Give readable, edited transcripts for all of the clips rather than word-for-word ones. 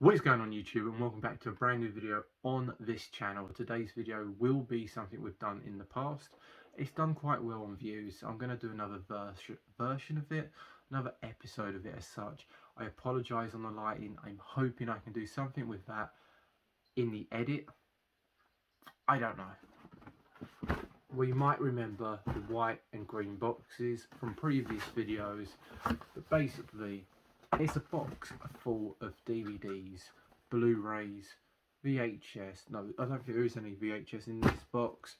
What is going on YouTube, and welcome back to a brand new video on this channel. Today's video will be something we've done in the past. It's done quite well on views, so I'm going to do another version of it, another episode of it as such. I apologise on the lighting. I'm hoping I can do something with that in the edit. I don't know. We might remember the white and green boxes from previous videos, but basically it's a box full of DVDs, Blu-rays, VHS. No, I don't think there is any VHS in this box.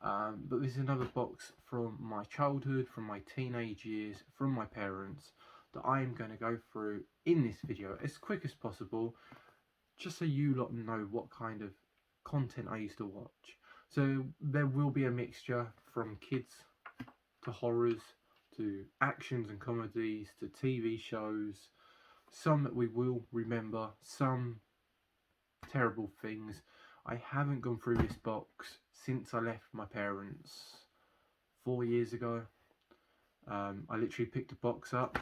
But this is another box from my childhood, from my teenage years, from my parents, that I am going to go through in this video as quick as possible, just so you lot know what kind of content I used to watch. So there will be a mixture from kids to horrors to actions and comedies to TV shows. Some that we will remember, some terrible things. I haven't gone through this box since I left my parents 4 years ago. I literally picked a box up.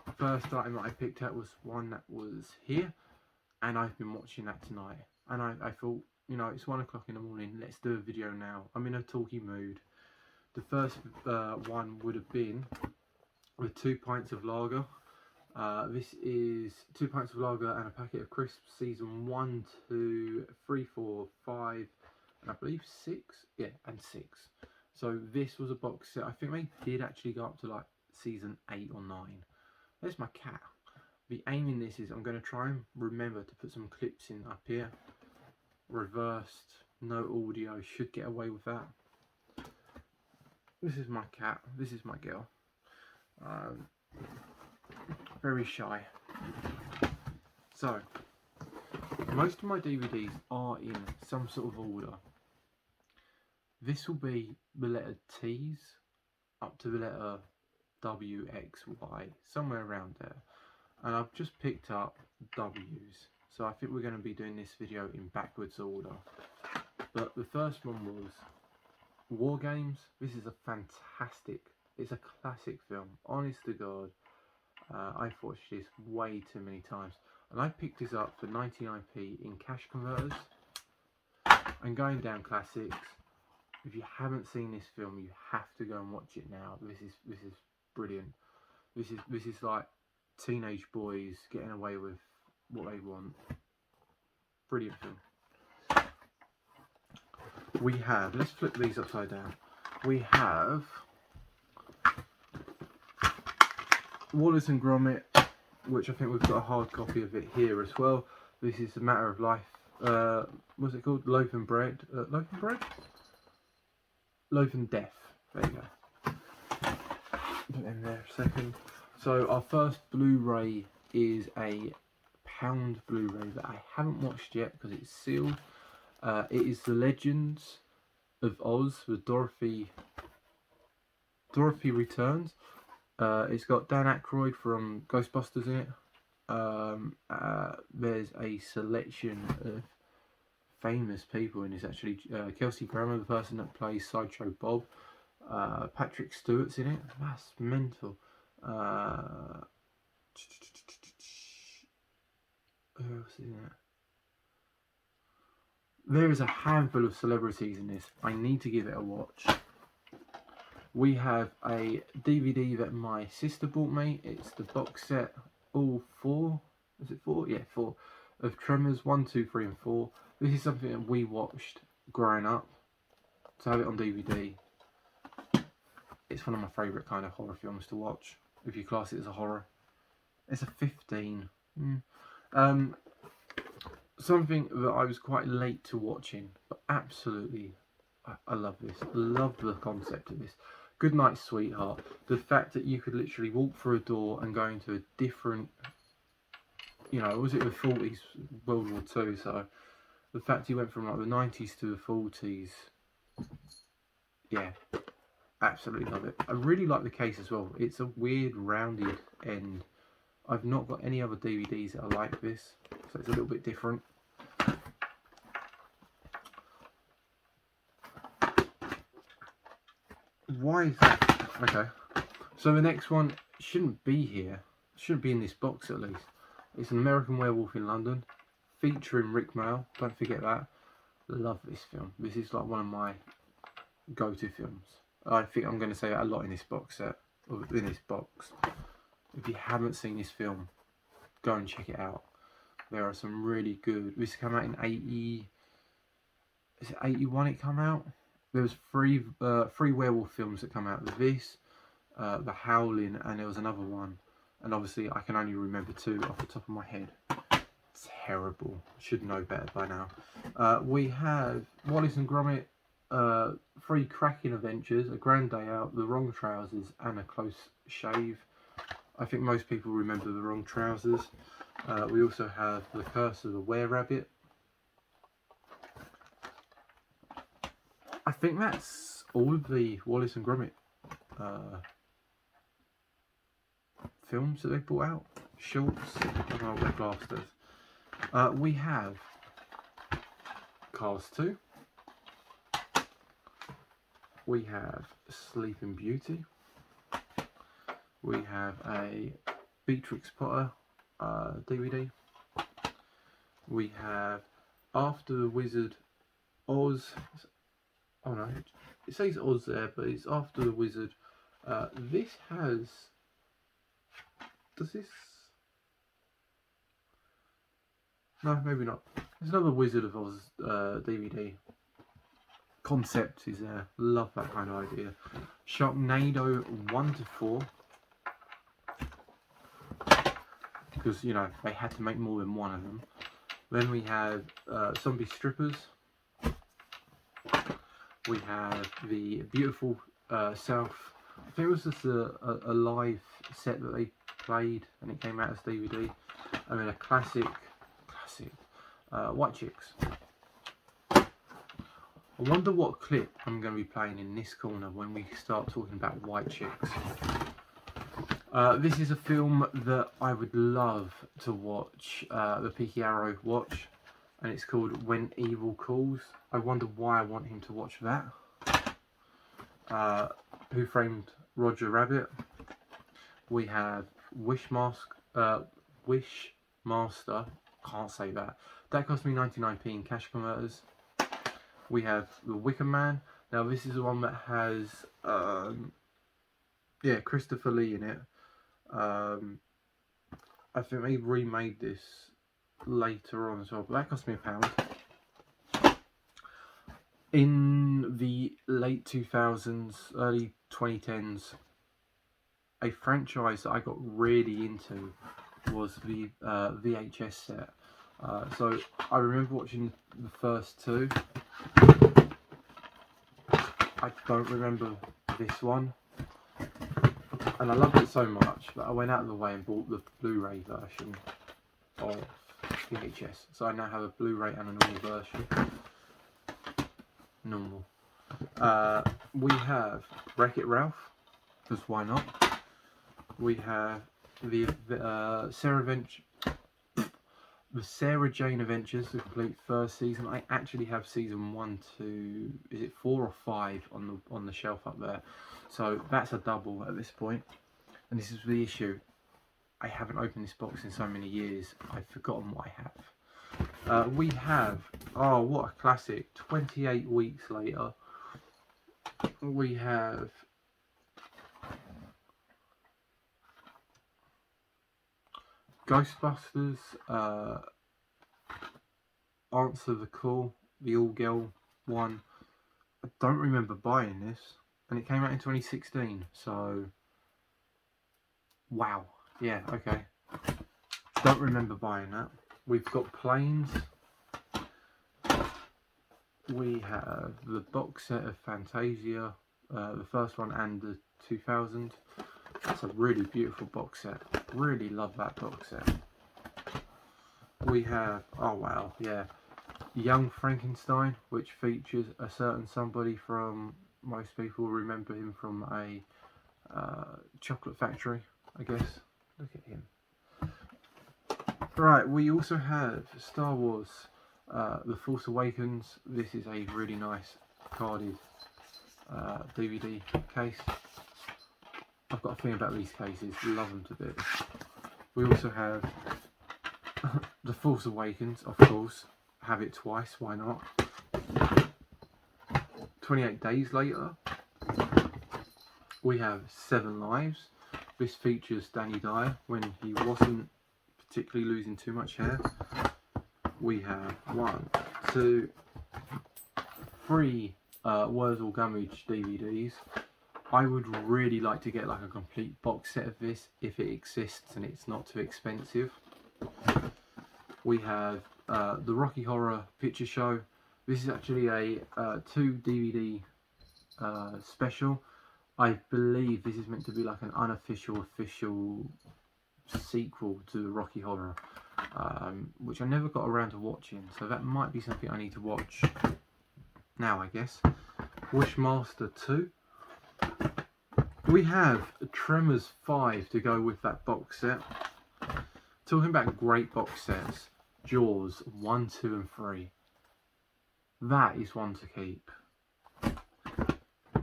The first item that I picked up was one that was here, and I've been watching that tonight. And I thought, you know, it's 1 o'clock in the morning, let's do a video now. I'm in a talky mood. The first one would have been with 2 pints of lager. This is 2 pints of lager and a packet of crisps, season 1, 2, 3, 4, 5, and I believe 6. Yeah, and 6. So this was a box set. I think they did actually go up to like season 8 or 9. There's my cat. The aim in this is I'm going to try and remember to put some clips in up here. Reversed, no audio, should get away with that. This is my cat. This is my girl. Very shy. So, most of my DVDs are in some sort of order. This will be the letter T's up to the letter W, X, Y, somewhere around there. And I've just picked up W's. So I think we're going to be doing this video in backwards order. But the first one was War Games. This is a fantastic, it's a classic film, honest to God. I've watched this way too many times, and I picked this up for 99p in cash converters. And going down classics, if you haven't seen this film, you have to go and watch it now. This is brilliant. This is like teenage boys getting away with what they want. Brilliant film. We have, let's flip these upside down. We have Wallace and Gromit, which I think we've got a hard copy of it here as well. This is A Matter of Life. What's it called? Loaf and Bread. Loaf and Bread? Loaf and Death. There you go. Put it in there a second. So our first Blu-ray is a pound Blu-ray that I haven't watched yet because it's sealed. It is The Legends of Oz with Dorothy Returns. It's got Dan Aykroyd from Ghostbusters in it. There's a selection of famous people in this actually. Kelsey Grammer, the person that plays Sideshow Bob. Patrick Stewart's in it. That's mental. Who else is in it? There is a handful of celebrities in this. I need to give it a watch. We have a DVD that my sister bought me. It's the box set, all 4. Is it 4? Yeah, 4. Of Tremors 1, 2, 3 and 4. This is something that we watched growing up. To have it on DVD. It's one of my favourite kind of horror films to watch, if you class it as a horror. It's a 15. Something that I was quite late to watching, but absolutely, I love this. I love the concept of this. Goodnight Sweetheart. The fact that you could literally walk through a door and go into a different, you know, was it the 40s, World War II, so the fact you went from like the 90s to the 40s, yeah, absolutely love it. I really like the case as well. It's a weird rounded end. I've not got any other DVDs that are like this, so it's a little bit different. Why is that? Okay, so the next one shouldn't be here. Shouldn't be in this box at least. It's An American Werewolf in London. featuring Rick Mayall. Don't forget that. Love this film. This is like one of my go-to films. I think I'm going to say that a lot in this box set, or in this box. If you haven't seen this film, go and check it out. There are some really good. This came out in 80. Is it 81? It came out. There was three werewolf films that come out. This, The Howling, and there was another one. And obviously, I can only remember 2 off the top of my head. Terrible. Should know better by now. We have Wallace and Gromit, 3 cracking adventures, A Grand Day Out, The Wrong Trousers, and A Close Shave. I think most people remember The Wrong Trousers. We also have The Curse of the Were-Rabbit. I think that's all of the Wallace and Gromit films that they brought out. Shorts. I don't know what they're classed as. We have Cars 2. We have Sleeping Beauty. We have a Beatrix Potter DVD. We have After the Wizard Oz. Oh no, it says Oz there, but it's After the Wizard. This has... Does this... No, maybe not. There's another Wizard of Oz DVD. Concept is there. Love that kind of idea. Sharknado 1 to 4. Because, you know, they had to make more than one of them. Then we have Zombie Strippers. We have the beautiful South. I think it was just a live set that they played and it came out as DVD. And then a classic White Chicks. I wonder what clip I'm going to be playing in this corner when we start talking about White Chicks. This is a film that I would love to watch the Peaky Arrow watch, and it's called When Evil Calls. I wonder why I want him to watch that. Who Framed Roger Rabbit? We have Wishmaster. Can't say that. That cost me 99p in cash converters. We have The Wicker Man. Now this is the one that has Christopher Lee in it. I think they remade this later on as well, but that cost me £1. In the late 2000s, early 2010s, a franchise that I got really into was the VHS set. So I remember watching the first 2. I don't remember this one. And I loved it so much that I went out of the way and bought the Blu-ray version of VHS. So I now have a Blu-ray and a normal version. Normal. We have Wreck-It Ralph, because why not? We have the Sarah Jane Adventures, the complete first season. I actually have season 1 to, is it 4 or 5 on the shelf up there. So that's a double at this point. And this is the issue. I haven't opened this box in so many years. I've forgotten what I have. We have, oh what a classic, 28 Weeks Later. We have Ghostbusters, Answer the Call, the all-girl one. I don't remember buying this, and it came out in 2016, so wow. Yeah, okay. Don't remember buying that. We've got Planes. We have the box set of Fantasia, the first one and the 2000. That's a really beautiful box set. Really love that box set. We have, oh wow, yeah, Young Frankenstein, which features a certain somebody from, most people remember him from a chocolate factory, I guess. Look at him. Right, we also have Star Wars, The Force Awakens. This is a really nice carded DVD case. I've got a thing about these cases, love them to bits. We also have The Force Awakens, of course. Have it twice, why not? 28 Days Later. We have Seven Lives. This features Danny Dyer when he wasn't particularly losing too much hair. We have 1, 2, 3 Wurzel Gummidge DVDs. I would really like to get like a complete box set of this if it exists and it's not too expensive. We have the Rocky Horror Picture Show. This is actually a 2 DVD special. I believe this is meant to be like an unofficial official sequel to Rocky Horror, which I never got around to watching, so that might be something I need to watch now, I guess. Wishmaster 2. We have Tremors 5 to go with that box set. Talking about great box sets, Jaws 1, 2 and 3. That is one to keep.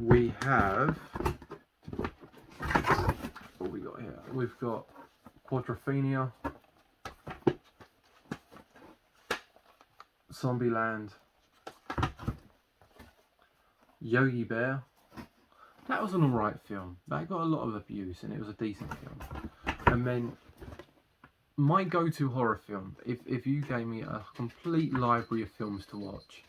We have, what we got here? We've got Quadrophenia, Zombieland, Yogi Bear. That was an alright film. That got a lot of abuse and it was a decent film. And then my go-to horror film, if you gave me a complete library of films to watch,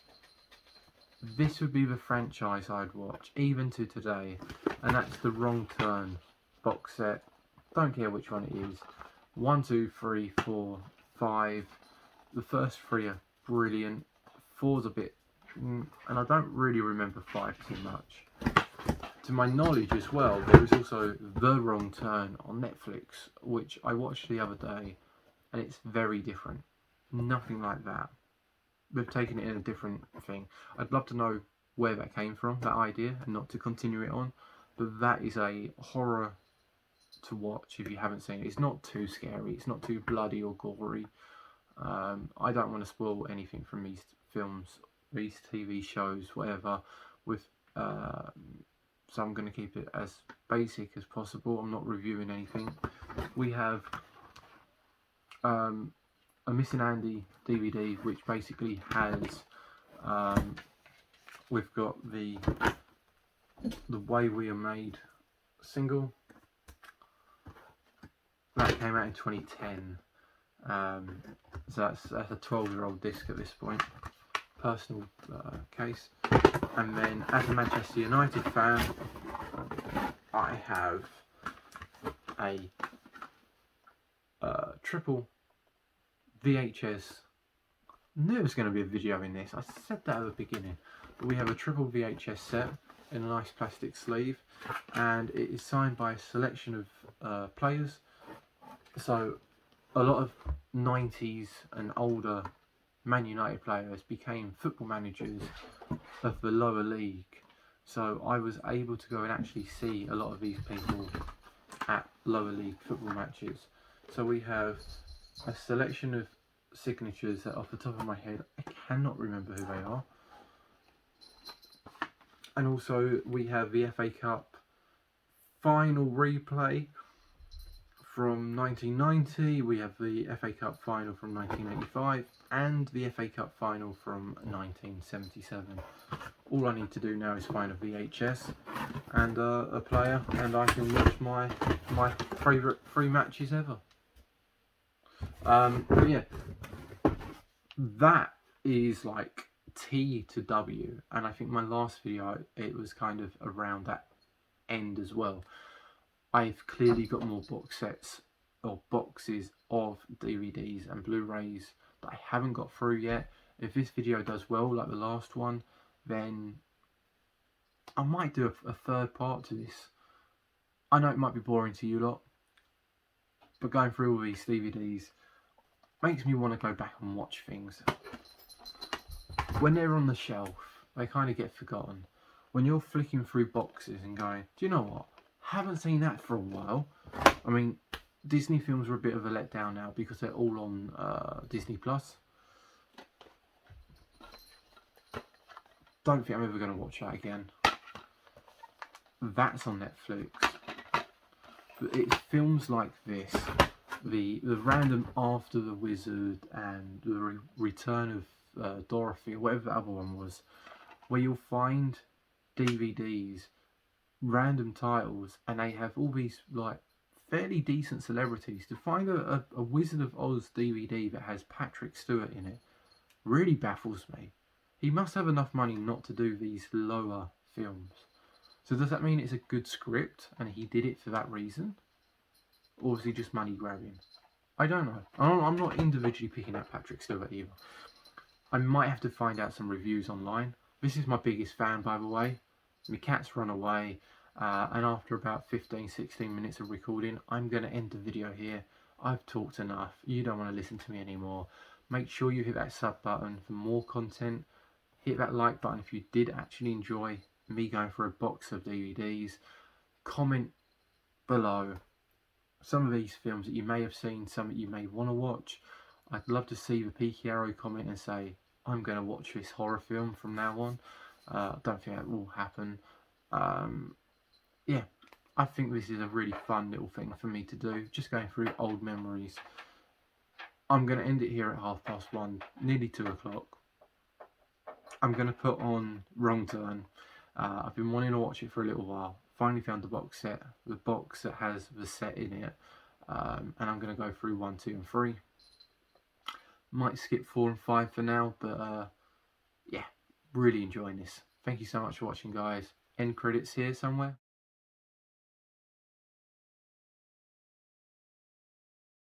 this would be the franchise I'd watch, even to today, and that's the Wrong Turn box set. Don't care which one it is. 1, 2, 3, 4, 5. The first 3 are brilliant. 4's a bit, and I don't really remember 5 too much. To my knowledge as well, there is also The Wrong Turn on Netflix, which I watched the other day, and it's very different. Nothing like that. They've taken it in a different thing. I'd love to know where that came from, that idea, and not to continue it on. But that is a horror to watch if you haven't seen it. It's not too scary. It's not too bloody or gory. I don't want to spoil anything from these films, these TV shows, whatever. So I'm going to keep it as basic as possible. I'm not reviewing anything. We have a Missing Andy DVD, which basically has we've got the Way We Are Made single that came out in 2010. So that's a 12-year-old disc at this point. Personal case. And then, as a Manchester United fan, I have a triple VHS. I knew there was going to be a video in this. I said that at the beginning. But we have a triple VHS set in a nice plastic sleeve, and it is signed by a selection of players. So a lot of 90s and older Man United players became football managers of the lower league. So I was able to go and actually see a lot of these people at lower league football matches. So we have a selection of signatures that off the top of my head I cannot remember who they are. And also we have the FA Cup final replay from 1990, we have the FA Cup final from 1985 and the FA Cup final from 1977. All I need to do now is find a VHS and a player, and I can watch my favourite 3 matches ever. But yeah, that is like T to W, and I think my last video, it was kind of around that end as well. I've clearly got more box sets or boxes of DVDs and Blu-rays that I haven't got through yet. If this video does well like the last one, then I might do a third part to this. I know it might be boring to you lot, but going through all these DVDs makes me want to go back and watch things. When they're on the shelf, they kind of get forgotten. When you're flicking through boxes and going, do you know what? Haven't seen that for a while. I mean, Disney films are a bit of a letdown now because they're all on Disney Plus. Don't think I'm ever going to watch that again. That's on Netflix. But it's films like this the random After the Wizard and the Return of Dorothy, or whatever the other one was, where you'll find DVDs, random titles, and they have all these like fairly decent celebrities. To find a Wizard of Oz DVD that has Patrick Stewart in it really baffles me. He must have enough money not to do these lower films. So does that mean it's a good script and he did it for that reason? Or is he just money grabbing? I don't know. I'm not individually picking out Patrick Stewart either. I might have to find out some reviews online. This is my biggest fan, by the way. My cat's run away, and after about 15-16 minutes of recording, I'm going to end the video here. I've talked enough. You don't want to listen to me anymore. Make sure you hit that sub button for more content. Hit that like button if you did actually enjoy me going for a box of DVDs. Comment below some of these films that you may have seen, some that you may want to watch. I'd love to see the Peaky Arrow comment and say, I'm going to watch this horror film from now on. I don't think that will happen. Yeah, I think this is a really fun little thing for me to do, just going through old memories. I'm going to end it here at 1:30, nearly 2 o'clock. I'm going to put on Wrong Turn. I've been wanting to watch it for a little while. Finally found the box set, the box that has the set in it, and I'm going to go through 1, 2 and 3. Might skip 4 and 5 for now, but yeah, really enjoying this. Thank you so much for watching, guys. End credits here somewhere.